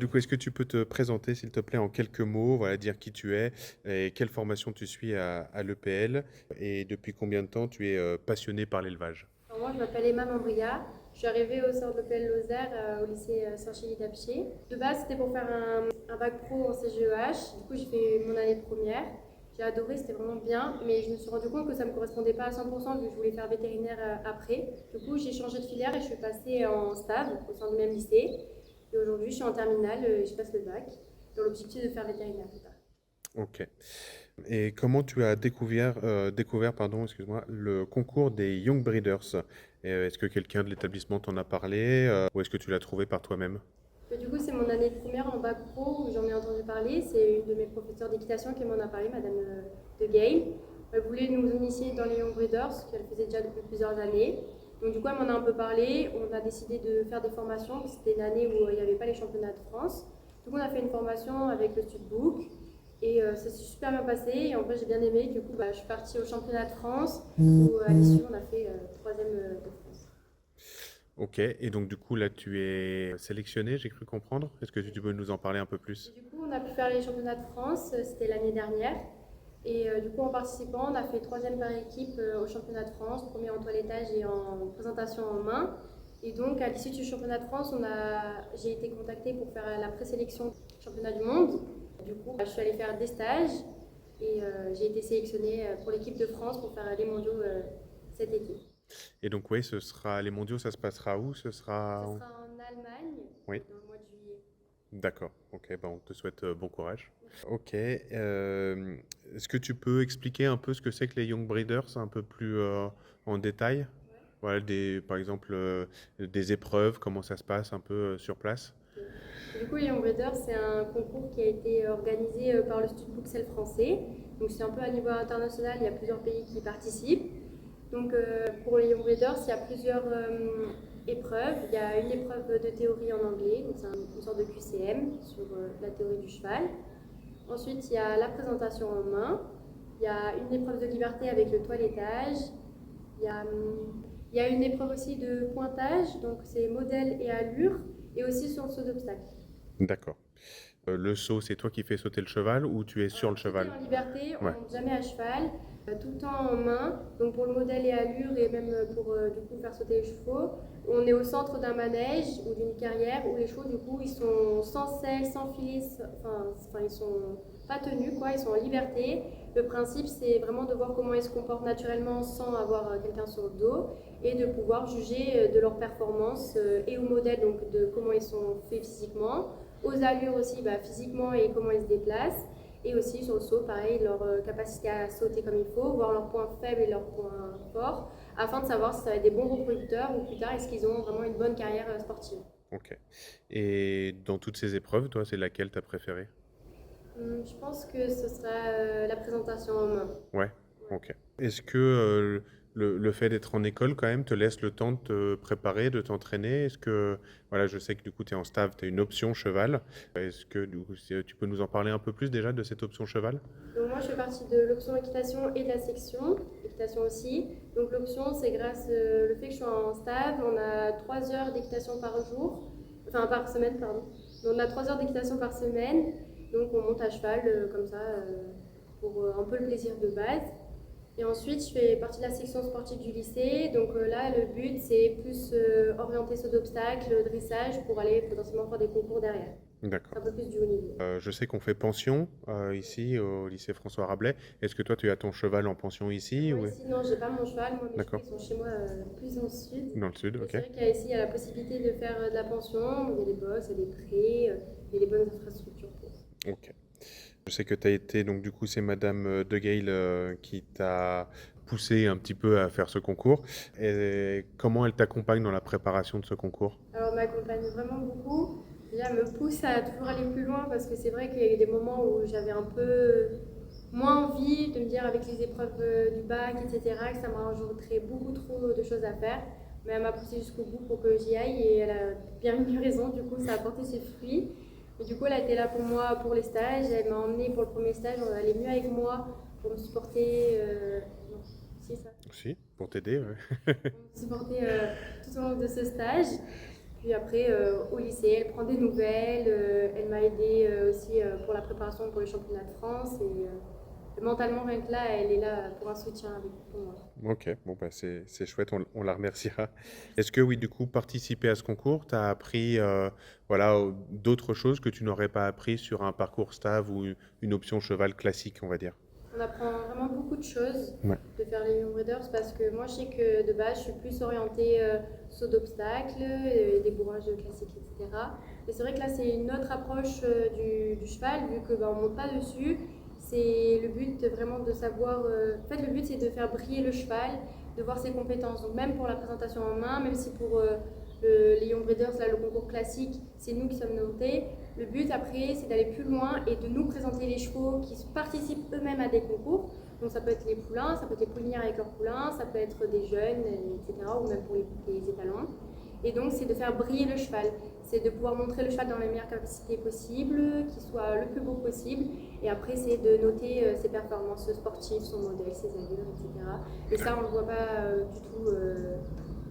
du coup, est-ce que tu peux te présenter, s'il te plaît, en quelques mots, voilà, dire qui tu es et quelle formation tu suis à l'EPL et depuis combien de temps tu es passionné par l'élevage? Alors moi, je m'appelle Emma Mambria. Je suis arrivée au centre de l'EPL Lozère au lycée Saint-Chély d'Apcher. De base, c'était pour faire un bac pro en CGEH. Du coup, j'ai fait mon année de première. J'ai adoré, c'était vraiment bien, mais je me suis rendu compte que ça ne me correspondait pas à 100% vu que je voulais faire vétérinaire après. Du coup, j'ai changé de filière et je suis passée en stage au sein du même lycée. Et aujourd'hui, je suis en terminale et je passe le bac dans l'objectif de faire vétérinaire plus tard. Ok. Et comment tu as découvert, pardon, excuse-moi, le concours des Young Breeders? Est-ce que quelqu'un de l'établissement t'en a parlé ou est-ce que tu l'as trouvé par toi-même? Mais du coup, c'est mon année de première en bac pro où j'en ai entendu parler. C'est une de mes professeurs d'équitation qui m'en a parlé, Madame De Gale. Elle voulait nous initier dans les Young Breeders, qu'elle faisait déjà depuis plusieurs années. Donc du coup, elle m'en a un peu parlé. On a décidé de faire des formations. C'était une année où il n'y avait pas les championnats de France. Du coup, on a fait une formation avec le Studbook. Et ça s'est super bien passé. Et en vrai, j'ai bien aimé. Du coup, je suis partie au championnat de France où à l'issue, on a fait troisième de France. Ok. Et donc du coup là, tu es sélectionné, j'ai cru comprendre. Est-ce que tu peux nous en parler un peu Et plus? du coup, on a pu faire les championnats de France, c'était l'année dernière. Et du coup, en participant, on a fait troisième par équipe au championnat de France, premier en toilettage et en présentation en main. Et donc, à l'issue du championnat de France, j'ai été contactée pour faire la présélection du championnat du monde. Du coup, je suis allée faire des stages et j'ai été sélectionnée pour l'équipe de France pour faire les mondiaux cet été. Et donc oui, ce sera les mondiaux, ça se passera où? Ce Ce sera sera en Allemagne Oui, dans le mois de juillet. d'accord. Ok, ben on te souhaite bon courage. Ok. Est-ce que tu peux expliquer un peu ce que c'est que les Young Breeders, un peu plus en détail? Ouais. Voilà, par exemple, des épreuves, comment ça se passe un peu sur place? Ok. Du coup, Young Breeder, c'est un concours qui a été organisé par le Stud Bruxelles français. Donc, c'est un peu à niveau international, il y a plusieurs pays qui participent. Donc, pour les Young Breeders, il y a plusieurs épreuves. Il y a une épreuve de théorie en anglais, donc c'est une sorte de QCM sur la théorie du cheval. Ensuite, il y a la présentation en main. Il y a une épreuve de liberté avec le toilettage. Il y a, il y a une épreuve aussi de pointage, donc c'est modèle et allure, et aussi sur le saut d'obstacle. D'accord. Le saut, c'est toi qui fais sauter le cheval ou tu es sur le Tout est cheval? en liberté, on Ouais, monte jamais à cheval, tout le temps en main. Donc pour le modèle et allure et même pour du coup faire sauter les chevaux, on est au centre d'un manège ou d'une carrière où les chevaux du coup ils sont sans selle, sans filet, enfin ils sont pas tenus quoi, ils sont en liberté. Le principe c'est vraiment de voir comment ils se comportent naturellement sans avoir quelqu'un sur le dos et de pouvoir juger de leur performance et au modèle donc de comment ils sont faits physiquement, aux allures aussi physiquement et comment ils se déplacent. Et aussi sur le saut, pareil, leur capacité à sauter comme il faut, voir leurs points faibles et leurs points forts, afin de savoir si ça va être des bons reproducteurs ou plus tard, est-ce qu'ils ont vraiment une bonne carrière sportive. ok. Et dans toutes ces épreuves, toi, c'est laquelle t'as préférée? Je pense que ce sera la présentation en main. Ouais, Ouais. ok. Est-ce que le fait d'être en école, quand même, te laisse le temps de te préparer, de t'entraîner? Est-ce que, voilà, je sais que du coup, tu es en staff, tu as une option cheval. Est-ce que du coup, tu peux nous en parler un peu plus déjà de cette option cheval? Donc moi, je fais partie de l'option équitation et de la section, équitation aussi. Donc l'option, c'est grâce le fait que je suis en stage, on a 3 heures d'équitation par jour, enfin par semaine, pardon. Donc, on a 3 heures d'équitation par semaine, donc on monte à cheval comme ça pour un peu le plaisir de base. Et ensuite, je fais partie de la section sportive du lycée. Donc là, le but, c'est plus orienter saut d'obstacle, dressage, pour aller potentiellement faire des concours derrière. C'est D'accord. un peu plus du haut niveau. Je sais qu'on fait pension ici au lycée François Rabelais. Est-ce que toi, tu as ton cheval en pension ici Moi ou... ici, non, j'ai pas mon cheval. Moi, mes chevaux, D'accord. ils sont chez moi plus dans le sud. Dans le sud, Mais ok. c'est vrai qu'ici, il y a la possibilité de faire de la pension. Il y a des box, il y a des prêts, il y a des bonnes infrastructures pour. Ok. Je sais que tu as été, donc du coup, c'est Madame De Gale qui t'a poussé un petit peu à faire ce concours. Et comment elle t'accompagne dans la préparation de ce concours? Alors, elle m'accompagne vraiment beaucoup. Déjà, elle me pousse à toujours aller plus loin parce que c'est vrai qu'il y a eu des moments où j'avais un peu moins envie de me dire avec les épreuves du bac, etc., que ça m'a rajouterait beaucoup trop de choses à faire. Mais elle m'a poussée jusqu'au bout pour que j'y aille et elle a bien eu raison. Du coup, ça a porté ses fruits. Et du coup, elle a été là pour moi pour les stages. Elle m'a emmenée pour le premier stage. Elle allait mieux avec moi pour me supporter. Non, c'est ça. Si, pour t'aider, ouais. Pour me supporter tout au long de ce stage. Puis après, au lycée, elle prend des nouvelles. Elle m'a aidée aussi pour la préparation pour les championnats de France. Et mentalement, rien que là, elle est là pour un soutien pour moi. Ok, bon, bah, c'est chouette, on la remerciera. Est-ce que oui, du coup, participer à ce concours, tu as appris voilà, d'autres choses que tu n'aurais pas appris sur un parcours STAV ou une option cheval classique, on va dire? On apprend vraiment beaucoup de choses Ouais. de faire les Young Breeders parce que moi, je sais que de base, je suis plus orientée saut d'obstacles, débourrage classique, etc. Et c'est vrai que là, c'est une autre approche du cheval, vu que bah, on monte pas dessus. C'est le but vraiment de savoir. En fait, le but, c'est de faire briller le cheval, de voir ses compétences. Donc, même pour la présentation en main, même si pour les Young Breeders, là, le concours classique, c'est nous qui sommes notés. Le but après, c'est d'aller plus loin et de nous présenter les chevaux qui participent eux-mêmes à des concours. Donc ça peut être les poulains, ça peut être les poulinières avec leurs poulains, ça peut être des jeunes, etc. Ou même pour les étalons. Et donc c'est de faire briller le cheval. C'est de pouvoir montrer le cheval dans les meilleures capacités possibles, qu'il soit le plus beau possible. Et après, c'est de noter ses performances sportives, son modèle, ses allures, etc. Et ça, on ne le voit pas du tout.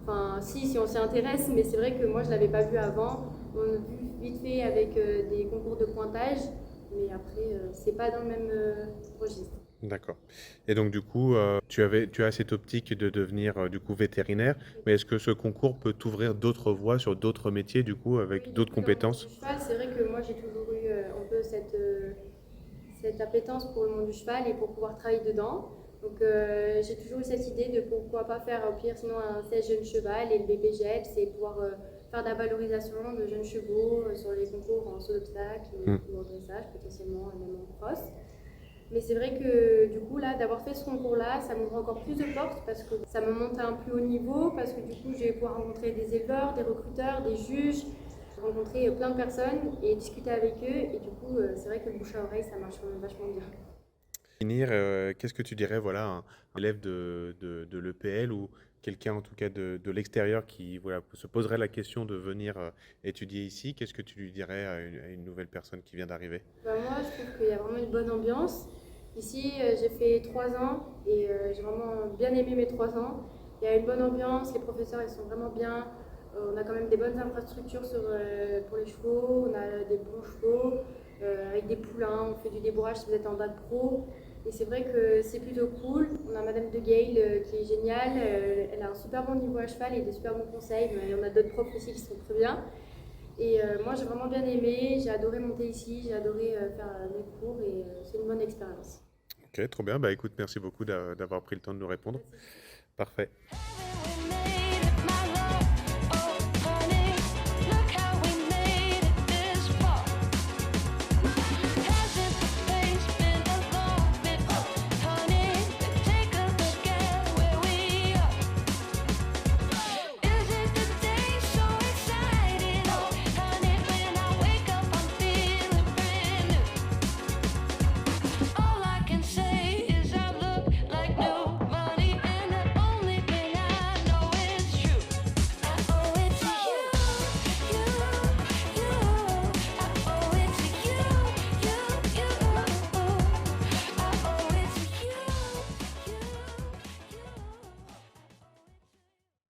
Enfin, si on s'y intéresse, mais c'est vrai que moi, je ne l'avais pas vu avant. On a vu vite fait avec des concours de pointage, mais après, c'est pas dans le même registre. D'accord. Et donc, du coup, tu as cette optique de devenir du coup vétérinaire, mais est-ce que ce concours peut t'ouvrir d'autres voies sur d'autres métiers, du coup, avec Oui, du d'autres coup, dans le monde du compétences? cheval, c'est vrai que moi, j'ai toujours eu un peu cette appétence pour le monde du cheval et pour pouvoir travailler dedans. Donc j'ai toujours eu cette idée de pourquoi pas faire au pire sinon un 16 jeunes cheval et le BPGEP, c'est pouvoir faire de la valorisation de jeunes chevaux sur les concours en saut d'obstacle Hmm. ou en dressage potentiellement et même en cross. Mais c'est vrai que du coup là d'avoir fait ce concours-là, ça m'ouvre encore plus de portes parce que ça me monte à un plus haut niveau, parce que du coup je vais pouvoir rencontrer des éleveurs, des recruteurs, des juges, rencontrer plein de personnes et discuter avec eux. Et du coup c'est vrai que le bouche à oreille ça marche quand même vachement bien. Finir, qu'est-ce que tu dirais, voilà, un élève de l'EPL ou quelqu'un en tout cas de l'extérieur qui voilà, se poserait la question de venir étudier ici, qu'est-ce que tu lui dirais à une nouvelle personne qui vient d'arriver? Bah, moi, je trouve qu'il y a vraiment une bonne ambiance. Ici, j'ai fait 3 ans et j'ai vraiment bien aimé mes 3 ans. Il y a une bonne ambiance, les professeurs ils sont vraiment bien. On a quand même des bonnes infrastructures pour les chevaux, on a des bons chevaux avec des poulains, on fait du débourrage si vous êtes en DAD pro. Et c'est vrai que c'est plutôt cool. On a Madame de Gale qui est géniale, elle a un super bon niveau à cheval et des super bons conseils, mais on a d'autres profs aussi qui sont très bien. Et moi, j'ai vraiment bien aimé, j'ai adoré monter ici, j'ai adoré faire mes cours et c'est une bonne expérience. Ok, trop bien. Bah écoute, merci beaucoup d'avoir pris le temps de nous répondre. Pas de souci. Parfait.